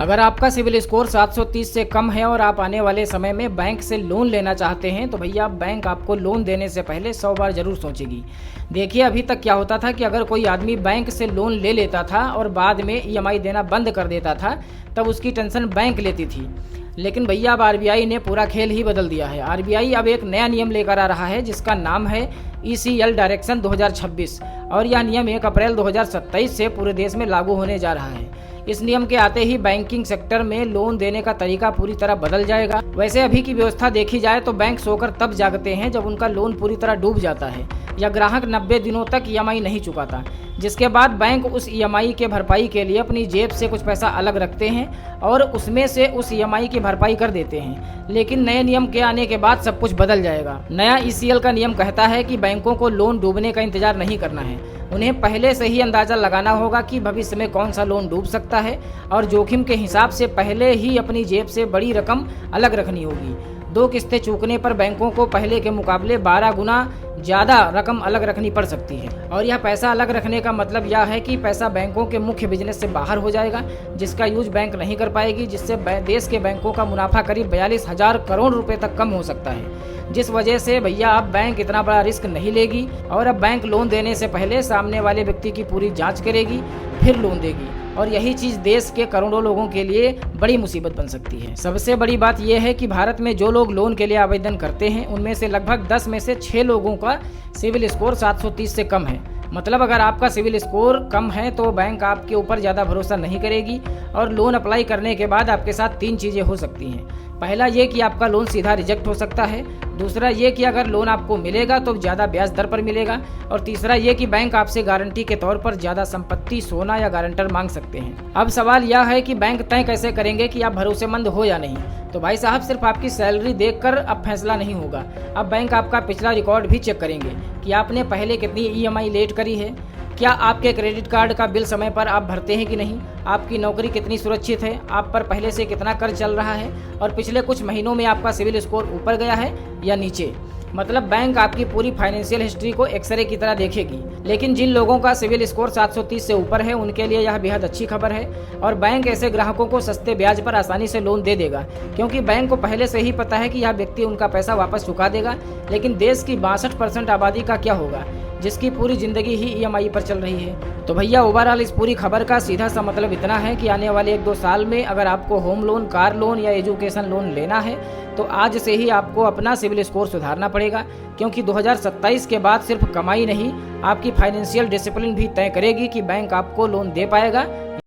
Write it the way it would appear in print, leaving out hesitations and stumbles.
अगर आपका civil score 730 से कम है और आप आने वाले समय में बैंक से लोन लेना चाहते हैं तो भैया बैंक आपको लोन देने से पहले 100 बार ज़रूर सोचेगी। देखिए अभी तक क्या होता था कि अगर कोई आदमी बैंक से लोन ले लेता था और बाद में ईएमआई देना बंद कर देता था तब उसकी टेंशन बैंक लेती थी। लेकिन भैया अब आरबीआई ने पूरा खेल ही बदल दिया है। आरबीआई अब एक नया नियम लेकर आ रहा है जिसका नाम है ECL डायरेक्शन 2026 और यह नियम 1 अप्रैल 2027 से पूरे देश में लागू होने जा रहा है। इस नियम के आते ही बैंकिंग सेक्टर में लोन देने का तरीका पूरी तरह बदल जाएगा। वैसे अभी की व्यवस्था देखी जाए तो बैंक सोकर तब जागते हैं जब उनका लोन पूरी तरह डूब जाता है या ग्राहक 90 दिनों तक ईएमआई नहीं चुकाता, जिसके बाद बैंक उस ईएमआई के भरपाई के लिए अपनी जेब से कुछ पैसा अलग रखते हैं और उसमें से उस ईएमआई की भरपाई कर देते हैं। लेकिन नए नियम के आने के बाद सब कुछ बदल जाएगा। नया ECL का नियम कहता है कि बैंकों को लोन डूबने का इंतजार नहीं करना है, उन्हें पहले से ही अंदाज़ा लगाना होगा कि भविष्य में कौन सा लोन डूब सकता है और जोखिम के हिसाब से पहले ही अपनी जेब से बड़ी रकम अलग रखनी होगी। 2 किस्तें चूकने पर बैंकों को पहले के मुकाबले 12 गुना ज़्यादा रकम अलग रखनी पड़ सकती है और यह पैसा अलग रखने का मतलब यह है कि पैसा बैंकों के मुख्य बिजनेस से बाहर हो जाएगा, जिसका यूज बैंक नहीं कर पाएगी, जिससे देश के बैंकों का मुनाफा करीब 42,000 करोड़ रुपए तक कम हो सकता है। जिस वजह से भैया अब बैंक इतना बड़ा रिस्क नहीं लेगी और अब बैंक लोन देने से पहले सामने वाले व्यक्ति की पूरी जाँच करेगी फिर लोन देगी और यही चीज़ देश के करोड़ों लोगों के लिए बड़ी मुसीबत बन सकती है। सबसे बड़ी बात यह है कि भारत में जो लोग लोन के लिए आवेदन करते हैं उनमें से लगभग 10 में से 6 लोगों का सिविल स्कोर 730 से कम है। मतलब अगर आपका सिविल स्कोर कम है तो बैंक आपके ऊपर ज़्यादा भरोसा नहीं करेगी और लोन अप्लाई करने के बाद आपके साथ 3 चीज़ें हो सकती हैं। पहला ये कि आपका लोन सीधा रिजेक्ट हो सकता है, दूसरा ये कि अगर लोन आपको मिलेगा तो ज़्यादा ब्याज दर पर मिलेगा और तीसरा ये कि बैंक आपसे गारंटी के तौर पर ज़्यादा संपत्ति, सोना या गारंटर मांग सकते हैं। अब सवाल यह है कि बैंक तय कैसे करेंगे कि आप भरोसेमंद हो या नहीं। तो भाई साहब सिर्फ आपकी सैलरी देखकर अब फैसला नहीं होगा। अब बैंक आपका पिछला रिकॉर्ड भी चेक करेंगे कि आपने पहले कितनी EMI लेट करी है, क्या आपके क्रेडिट कार्ड का बिल समय पर आप भरते हैं कि नहीं, आपकी नौकरी कितनी सुरक्षित है, आप पर पहले से कितना कर्ज चल रहा है और पिछले कुछ महीनों में आपका सिविल स्कोर ऊपर गया है या नीचे। मतलब बैंक आपकी पूरी फाइनेंशियल हिस्ट्री को एक्सरे की तरह देखेगी। लेकिन जिन लोगों का सिविल स्कोर 730 से ऊपर है उनके लिए यह बेहद अच्छी खबर है और बैंक ऐसे ग्राहकों को सस्ते ब्याज पर आसानी से लोन दे देगा, क्योंकि बैंक को पहले से ही पता है कि यह व्यक्ति उनका पैसा वापस चुका देगा। लेकिन देश की 62% आबादी का क्या होगा जिसकी पूरी ज़िंदगी ही EMI पर चल रही है। तो भैया ओवरऑल इस पूरी खबर का सीधा सा मतलब इतना है कि आने वाले 1-2 साल में अगर आपको होम लोन, कार लोन या एजुकेशन लोन लेना है तो आज से ही आपको अपना सिविल स्कोर सुधारना पड़ेगा, क्योंकि 2027 के बाद सिर्फ कमाई नहीं आपकी फाइनेंशियल डिसिप्लिन भी तय करेगी कि बैंक आपको लोन दे पाएगा